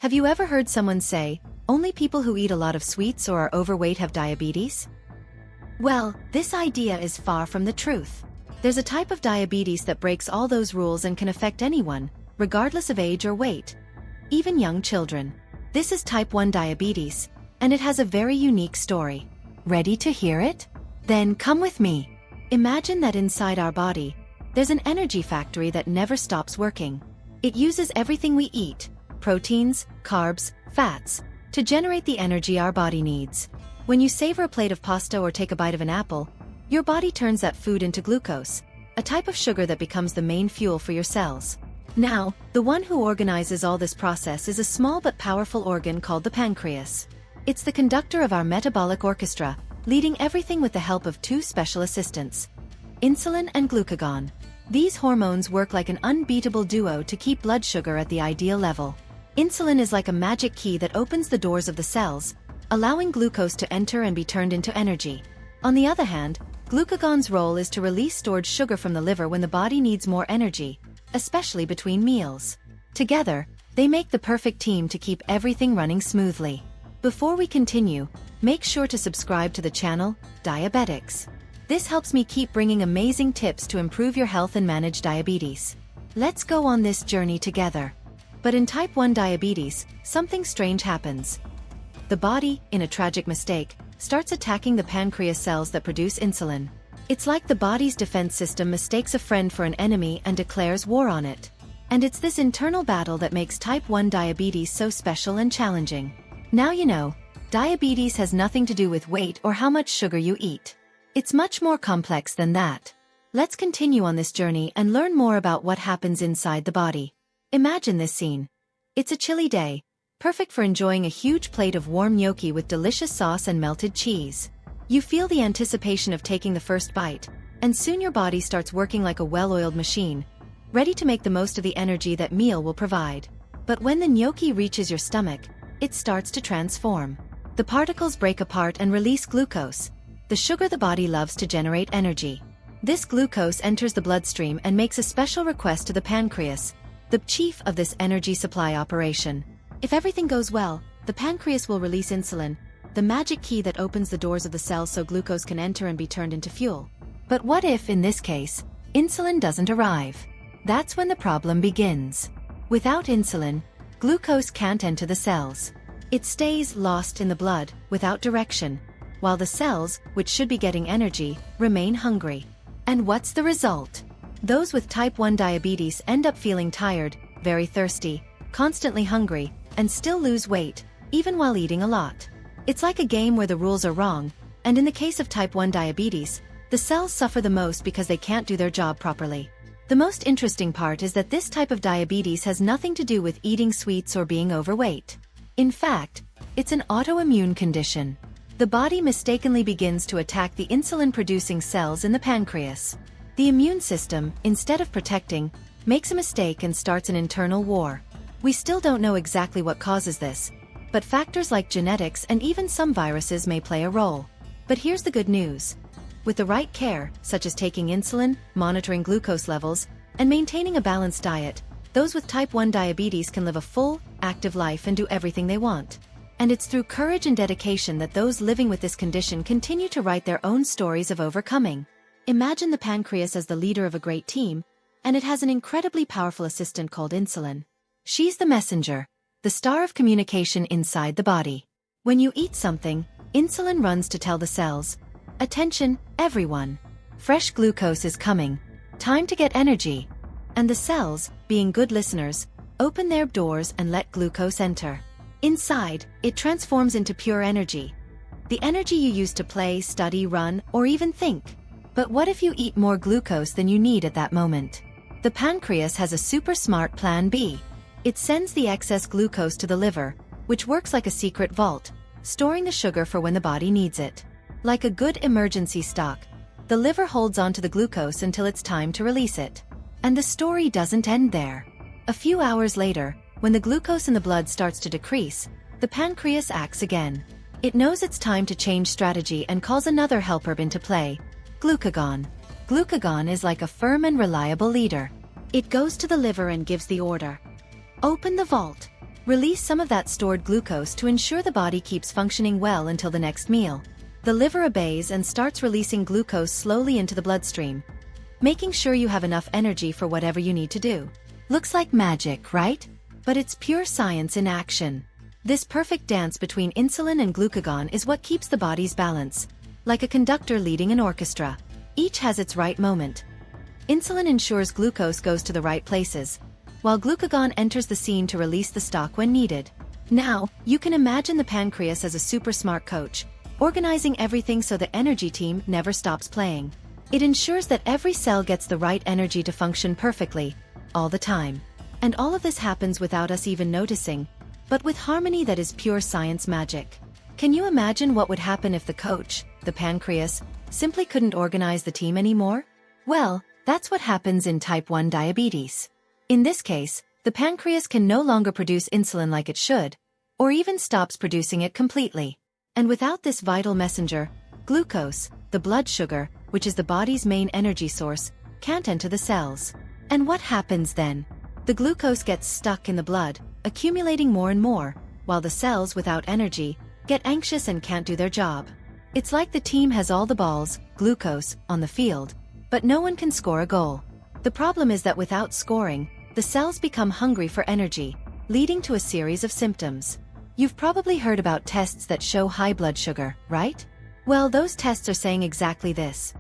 Have you ever heard someone say, only people who eat a lot of sweets or are overweight have diabetes? Well, this idea is far from the truth. There's a type of diabetes that breaks all those rules and can affect anyone, regardless of age or weight. Even young children. This is type 1 diabetes, and it has a very unique story. Ready to hear it? Then come with me. Imagine that inside our body, there's an energy factory that never stops working. It uses everything we eat, proteins, carbs, fats, to generate the energy our body needs. When you savor a plate of pasta or take a bite of an apple, your body turns that food into glucose, a type of sugar that becomes the main fuel for your cells. Now, the one who organizes all this process is a small but powerful organ called the pancreas. It's the conductor of our metabolic orchestra, leading everything with the help of two special assistants: insulin and glucagon. These hormones work like an unbeatable duo to keep blood sugar at the ideal level. Insulin is like a magic key that opens the doors of the cells, allowing glucose to enter and be turned into energy. On the other hand, glucagon's role is to release stored sugar from the liver when the body needs more energy, especially between meals. Together, they make the perfect team to keep everything running smoothly. Before we continue, make sure to subscribe to the channel, Diabetics. This helps me keep bringing amazing tips to improve your health and manage diabetes. Let's go on this journey together. But in type 1 diabetes, something strange happens. The body, in a tragic mistake, starts attacking the pancreas cells that produce insulin. It's like the body's defense system mistakes a friend for an enemy and declares war on it. And it's this internal battle that makes type 1 diabetes so special and challenging. Now you know, diabetes has nothing to do with weight or how much sugar you eat. It's much more complex than that. Let's continue on this journey and learn more about what happens inside the body. Imagine this scene. It's a chilly day, perfect for enjoying a huge plate of warm gnocchi with delicious sauce and melted cheese. You feel the anticipation of taking the first bite, and soon your body starts working like a well-oiled machine, ready to make the most of the energy that meal will provide. But when the gnocchi reaches your stomach, it starts to transform. The particles break apart and release glucose, the sugar the body loves to generate energy. This glucose enters the bloodstream and makes a special request to the pancreas, the chief of this energy supply operation. If everything goes well, the pancreas will release insulin, the magic key that opens the doors of the cells so glucose can enter and be turned into fuel. But what if, in this case, insulin doesn't arrive? That's when the problem begins. Without insulin, glucose can't enter the cells. It stays lost in the blood, without direction, while the cells, which should be getting energy, remain hungry. And what's the result? Those with type 1 diabetes end up feeling tired, very thirsty, constantly hungry, and still lose weight, even while eating a lot. It's like a game where the rules are wrong, and in the case of type 1 diabetes, the cells suffer the most because they can't do their job properly. The most interesting part is that this type of diabetes has nothing to do with eating sweets or being overweight. In fact, it's an autoimmune condition. The body mistakenly begins to attack the insulin-producing cells in the pancreas. The immune system, instead of protecting, makes a mistake and starts an internal war. We still don't know exactly what causes this, but factors like genetics and even some viruses may play a role. But here's the good news. With the right care, such as taking insulin, monitoring glucose levels, and maintaining a balanced diet, those with type 1 diabetes can live a full, active life and do everything they want. And it's through courage and dedication that those living with this condition continue to write their own stories of overcoming. Imagine the pancreas as the leader of a great team, and it has an incredibly powerful assistant called insulin. She's the messenger, the star of communication inside the body. When you eat something, insulin runs to tell the cells, "Attention, everyone. Fresh glucose is coming. Time to get energy." And the cells, being good listeners, open their doors and let glucose enter. Inside, it transforms into pure energy. The energy you use to play, study, run, or even think. But what if you eat more glucose than you need at that moment? The pancreas has a super smart plan B. It sends the excess glucose to the liver, which works like a secret vault, storing the sugar for when the body needs it. Like a good emergency stock, the liver holds onto the glucose until it's time to release it. And the story doesn't end there. A few hours later, when the glucose in the blood starts to decrease, the pancreas acts again. It knows it's time to change strategy and calls another helper into play: glucagon. Glucagon is like a firm and reliable leader. It goes to the liver and gives the order. Open the vault. Release some of that stored glucose to ensure the body keeps functioning well until the next meal. The liver obeys and starts releasing glucose slowly into the bloodstream, making sure you have enough energy for whatever you need to do. Looks like magic, right? But it's pure science in action. This perfect dance between insulin and glucagon is what keeps the body's balance, like a conductor leading an orchestra. Each has its right moment. Insulin ensures glucose goes to the right places, while glucagon enters the scene to release the stock when needed. Now, you can imagine the pancreas as a super smart coach, organizing everything so the energy team never stops playing. It ensures that every cell gets the right energy to function perfectly, all the time. And all of this happens without us even noticing, but with harmony that is pure science magic. Can you imagine what would happen if the coach, the pancreas, simply couldn't organize the team anymore? Well, that's what happens in type 1 diabetes. In this case, the pancreas can no longer produce insulin like it should, or even stops producing it completely. And without this vital messenger, glucose, the blood sugar, which is the body's main energy source, can't enter the cells. And what happens then? The glucose gets stuck in the blood, accumulating more and more, while the cells without energy get anxious and can't do their job. It's like the team has all the balls, glucose, on the field, but no one can score a goal. The problem is that without scoring, the cells become hungry for energy, leading to a series of symptoms. You've probably heard about tests that show high blood sugar, right? Well, those tests are saying exactly this.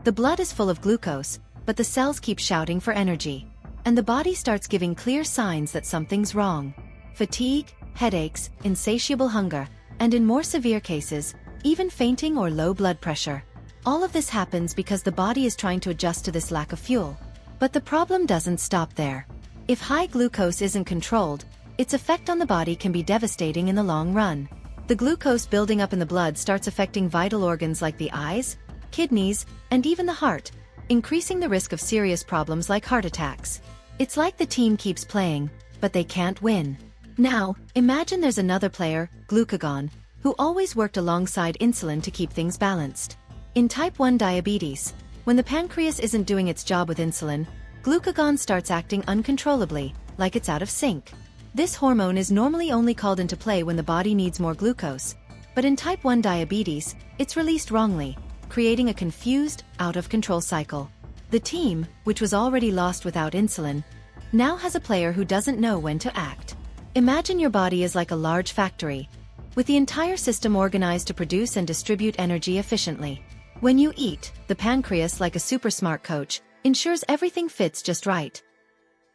The blood is full of glucose, but the cells keep shouting for energy. And the body starts giving clear signs that something's wrong. Fatigue, headaches, insatiable hunger, and in more severe cases, even fainting or low blood pressure. All of this happens because the body is trying to adjust to this lack of fuel. But the problem doesn't stop there. If high glucose isn't controlled, its effect on the body can be devastating in the long run. The glucose building up in the blood starts affecting vital organs like the eyes, kidneys, and even the heart, increasing the risk of serious problems like heart attacks. It's like the team keeps playing, but they can't win. Now, imagine there's another player, glucagon, who always worked alongside insulin to keep things balanced. In type 1 diabetes, when the pancreas isn't doing its job with insulin, glucagon starts acting uncontrollably, like it's out of sync. This hormone is normally only called into play when the body needs more glucose, but in type 1 diabetes, it's released wrongly, creating a confused, out-of-control cycle. The team, which was already lost without insulin, now has a player who doesn't know when to act. Imagine your body is like a large factory, with the entire system organized to produce and distribute energy efficiently. When you eat, the pancreas, like a super smart coach, ensures everything fits just right.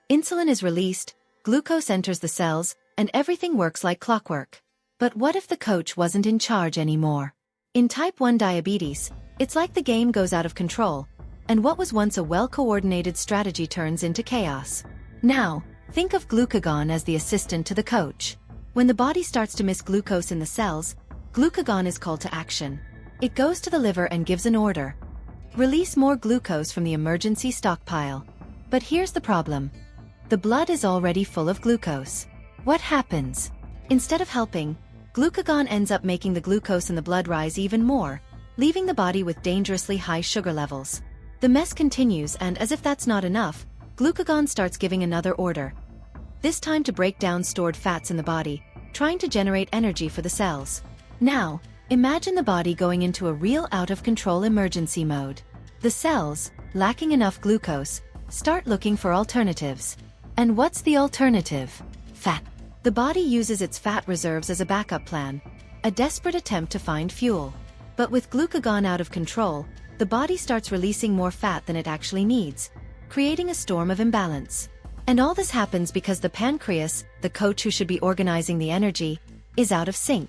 Insulin is released, glucose enters the cells, and everything works like clockwork. But what if the coach wasn't in charge anymore? In type 1 diabetes, it's like the game goes out of control, and what was once a well-coordinated strategy turns into chaos. Now, think of glucagon as the assistant to the coach. When the body starts to miss glucose in the cells, glucagon is called to action. It goes to the liver and gives an order. Release more glucose from the emergency stockpile. But here's the problem. The blood is already full of glucose. What happens? Instead of helping, glucagon ends up making the glucose in the blood rise even more, leaving the body with dangerously high sugar levels. The mess continues, and as if that's not enough, glucagon starts giving another order. This time to break down stored fats in the body, trying to generate energy for the cells. Now, imagine the body going into a real out-of-control emergency mode. The cells, lacking enough glucose, start looking for alternatives. And what's the alternative? Fat. The body uses its fat reserves as a backup plan, a desperate attempt to find fuel. But with glucagon out of control, the body starts releasing more fat than it actually needs, creating a storm of imbalance. And all this happens because the pancreas, the coach who should be organizing the energy, is out of sync.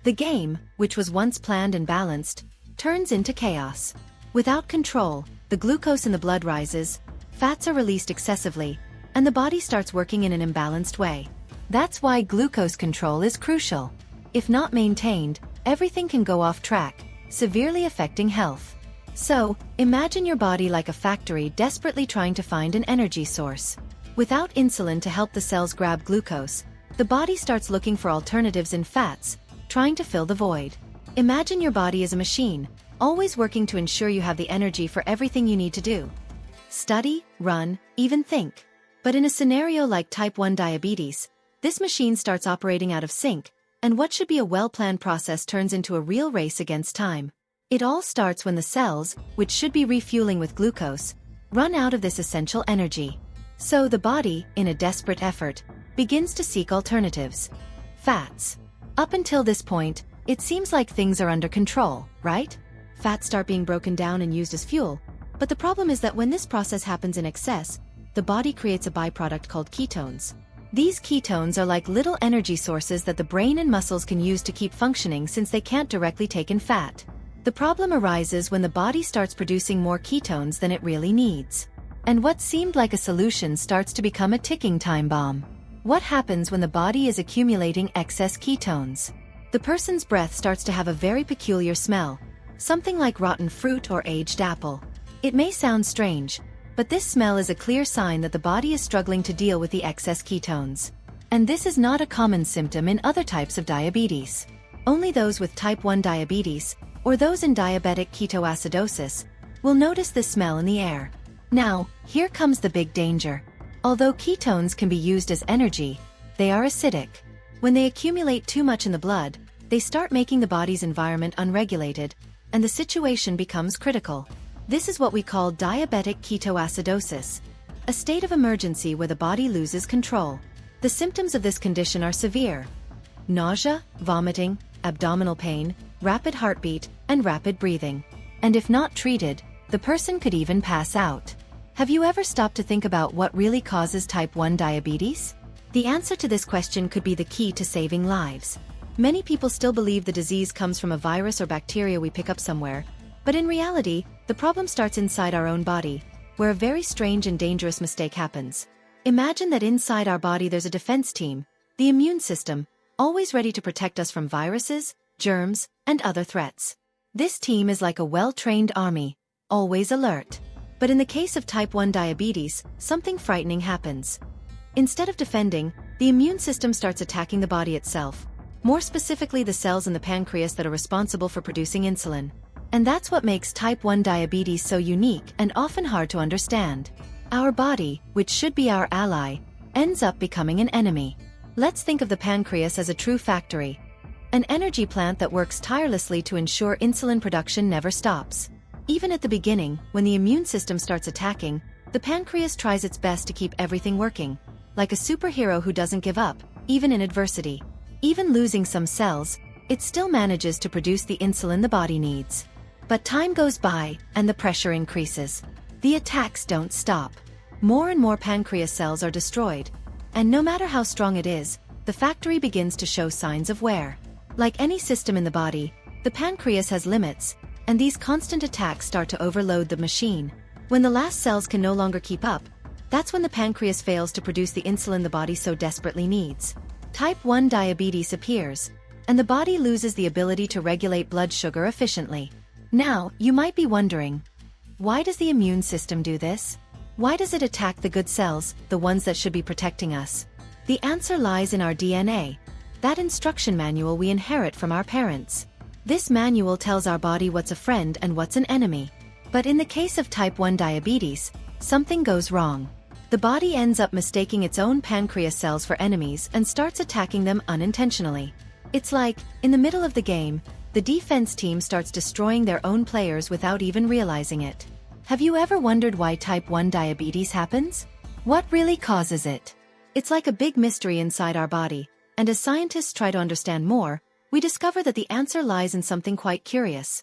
The game, which was once planned and balanced, turns into chaos. Without control, the glucose in the blood rises, fats are released excessively, and the body starts working in an imbalanced way. That's why glucose control is crucial. If not maintained, everything can go off track, severely affecting health. So, imagine your body like a factory desperately trying to find an energy source. Without insulin to help the cells grab glucose, the body starts looking for alternatives in fats, trying to fill the void. Imagine your body as a machine, always working to ensure you have the energy for everything you need to do. Study, run, even think. But in a scenario like type 1 diabetes, This machine starts operating out of sync, and what should be a well-planned process turns into a real race against time. It all starts when the cells, which should be refueling with glucose, run out of this essential energy. So the body, in a desperate effort, begins to seek alternatives. Fats. Up until this point, it seems like things are under control, right? Fats start being broken down and used as fuel, but the problem is that when this process happens in excess, the body creates a byproduct called ketones. These ketones are like little energy sources that the brain and muscles can use to keep functioning since they can't directly take in fat. The problem arises when the body starts producing more ketones than it really needs. And what seemed like a solution starts to become a ticking time bomb. What happens when the body is accumulating excess ketones? The person's breath starts to have a very peculiar smell, something like rotten fruit or aged apple. It may sound strange, but this smell is a clear sign that the body is struggling to deal with the excess ketones. And this is not a common symptom in other types of diabetes. Only those with type 1 diabetes, or those in diabetic ketoacidosis, will notice this smell in the air. Now, here comes the big danger. Although ketones can be used as energy, they are acidic. When they accumulate too much in the blood, they start making the body's environment unregulated, and the situation becomes critical. This is what we call diabetic ketoacidosis, a state of emergency where the body loses control. The symptoms of this condition are severe: nausea, vomiting, abdominal pain, rapid heartbeat, and rapid breathing. And if not treated, the person could even pass out. Have you ever stopped to think about what really causes type 1 diabetes? The answer to this question could be the key to saving lives. Many people still believe the disease comes from a virus or bacteria we pick up somewhere, but in reality, the problem starts inside our own body, where a very strange and dangerous mistake happens. Imagine that inside our body there's a defense team, the immune system, always ready to protect us from viruses, germs, and other threats. This team is like a well-trained army, always alert. But in the case of type 1 diabetes, something frightening happens. Instead of defending, the immune system starts attacking the body itself, more specifically the cells in the pancreas that are responsible for producing insulin. And that's what makes type 1 diabetes so unique and often hard to understand. Our body, which should be our ally, ends up becoming an enemy. Let's think of the pancreas as a true factory, an energy plant that works tirelessly to ensure insulin production never stops. Even at the beginning, when the immune system starts attacking, the pancreas tries its best to keep everything working, like a superhero who doesn't give up, even in adversity. Even losing some cells, it still manages to produce the insulin the body needs. But time goes by, and the pressure increases. The attacks don't stop. More and more pancreas cells are destroyed, and no matter how strong it is, the factory begins to show signs of wear. Like any system in the body, the pancreas has limits, and these constant attacks start to overload the machine. When the last cells can no longer keep up, that's when the pancreas fails to produce the insulin the body so desperately needs. Type 1 diabetes appears, and the body loses the ability to regulate blood sugar efficiently. Now, you might be wondering, why does the immune system do this? Why does it attack the good cells, the ones that should be protecting us? The answer lies in our DNA, that instruction manual we inherit from our parents. This manual tells our body what's a friend and what's an enemy. But in the case of type 1 diabetes, something goes wrong. The body ends up mistaking its own pancreas cells for enemies and starts attacking them unintentionally. It's like, in the middle of the game, the defense team starts destroying their own players without even realizing it. Have you ever wondered why type 1 diabetes happens? What really causes it? It's like a big mystery inside our body, and as scientists try to understand more, we discover that the answer lies in something quite curious: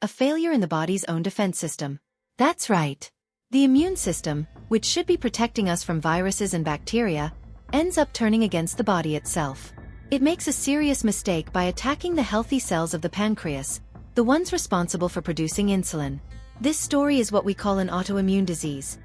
a failure in the body's own defense system. That's right. The immune system, which should be protecting us from viruses and bacteria, ends up turning against the body itself. It makes a serious mistake by attacking the healthy cells of the pancreas, the ones responsible for producing insulin. This story is what we call an autoimmune disease,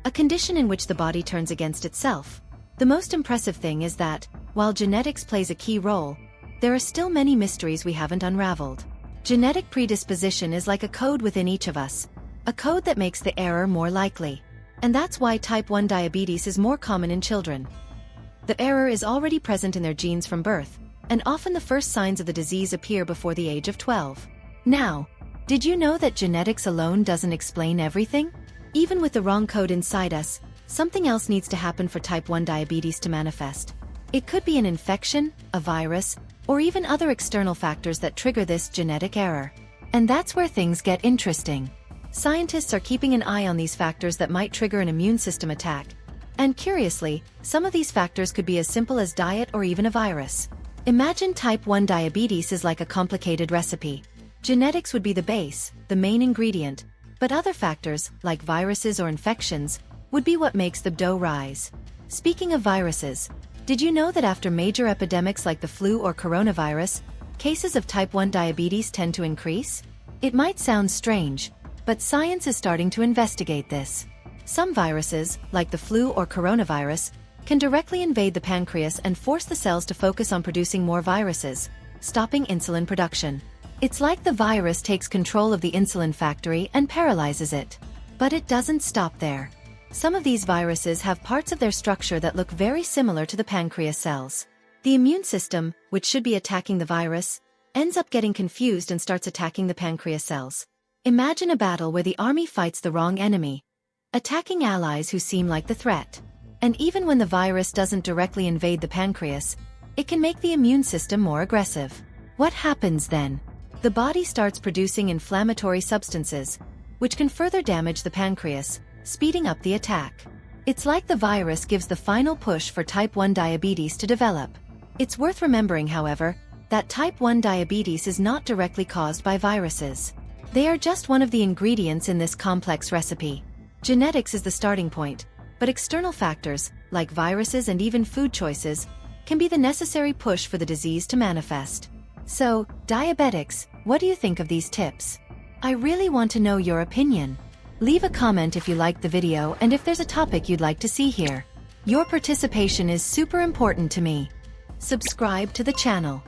a condition in which the body turns against itself. The most impressive thing is that, while genetics plays a key role, there are still many mysteries we haven't unraveled. Genetic predisposition is like a code within each of us, a code that makes the error more likely. And that's why type 1 diabetes is more common in children. The error is already present in their genes from birth, and often the first signs of the disease appear before the age of 12. Now, did you know that genetics alone doesn't explain everything? Even with the wrong code inside us, something else needs to happen for type 1 diabetes to manifest. It could be an infection, a virus, or even other external factors that trigger this genetic error. And that's where things get interesting. Scientists are keeping an eye on these factors that might trigger an immune system attack. And curiously, some of these factors could be as simple as diet or even a virus. Imagine type 1 diabetes is like a complicated recipe. Genetics would be the base, the main ingredient, but other factors, like viruses or infections, would be what makes the dough rise. Speaking of viruses, did you know that after major epidemics like the flu or coronavirus, cases of type 1 diabetes tend to increase? It might sound strange, but science is starting to investigate this. Some viruses, like the flu or coronavirus, can directly invade the pancreas and force the cells to focus on producing more viruses, stopping insulin production. It's like the virus takes control of the insulin factory and paralyzes it. But it doesn't stop there. Some of these viruses have parts of their structure that look very similar to the pancreas cells. The immune system, which should be attacking the virus, ends up getting confused and starts attacking the pancreas cells. Imagine a battle where the army fights the wrong enemy, attacking allies who seem like the threat. And even when the virus doesn't directly invade the pancreas, it can make the immune system more aggressive. What happens then? The body starts producing inflammatory substances, which can further damage the pancreas, speeding up the attack. It's like the virus gives the final push for type 1 diabetes to develop. It's worth remembering, however, that type 1 diabetes is not directly caused by viruses. They are just one of the ingredients in this complex recipe. Genetics is the starting point, but external factors, like viruses and even food choices, can be the necessary push for the disease to manifest. So, diabetics, what do you think of these tips? I really want to know your opinion. Leave a comment if you liked the video and if there's a topic you'd like to see here. Your participation is super important to me. Subscribe to the channel.